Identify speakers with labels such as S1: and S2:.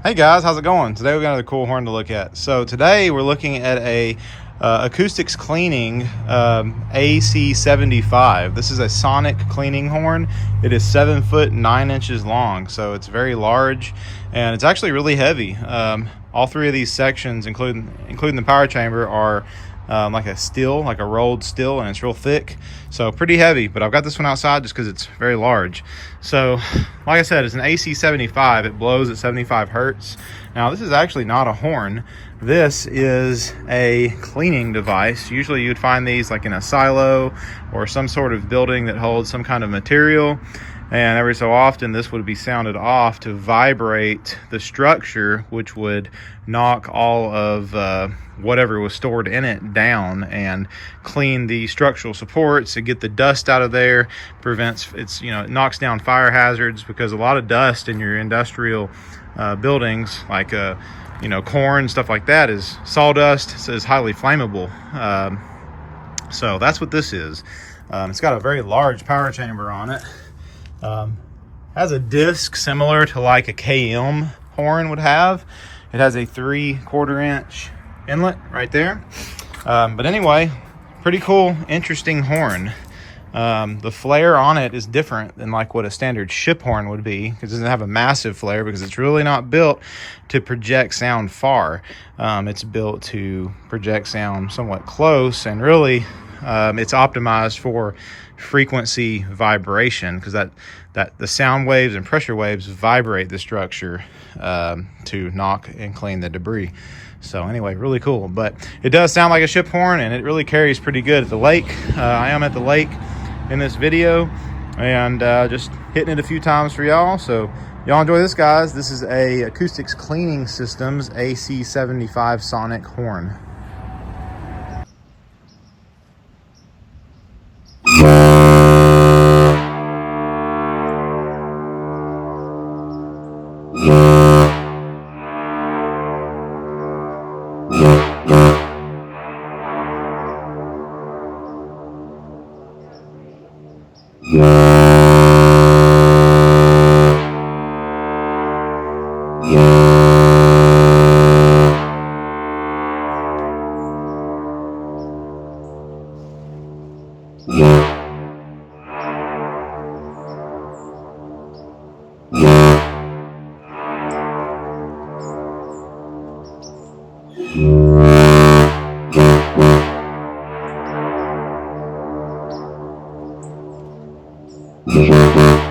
S1: Hey guys, how's it going? Today we got another cool horn to look at. So today we're looking at a Acoustics Cleaning AC-75. This is a sonic cleaning horn. It is 7 foot 9 inches long, so it's very large and it's actually really heavy. All three of these sections, including the power chamber, are like a steel, like a rolled steel, and it's real thick, so pretty heavy. But I've got this one outside just because it's very large. So like I said, it's an AC-75. It blows at 75 hertz. Now this is actually not a horn. This is a cleaning device. Usually you'd find these like in a silo or some sort of building that holds some kind of material, and every so often this would be sounded off to vibrate the structure, which would knock all of whatever was stored in it down and clean the structural supports to get the dust out of there. Prevents it knocks down fire hazards, because a lot of dust in your industrial buildings, like corn, stuff like that, is sawdust, so it's highly flammable. So that's what this is. It's got a very large power chamber on it. Has a disc similar to like a KM horn would have. It has a 3/4 inch inlet right there. But anyway, pretty cool, interesting horn. The flare on it is different than like what a standard ship horn would be, because it doesn't have a massive flare, because it's really not built to project sound far. It's built to project sound somewhat close, and really it's optimized for frequency vibration, because that the sound waves and pressure waves vibrate the structure to knock and clean the debris. So anyway, really cool. But it does sound like a ship horn, and it really carries pretty good at the lake. I am at the lake in this video, and just hitting it a few times for y'all. So y'all enjoy this, guys. This is a Acoustics Cleaning Systems AC-75 sonic horn. Yeah.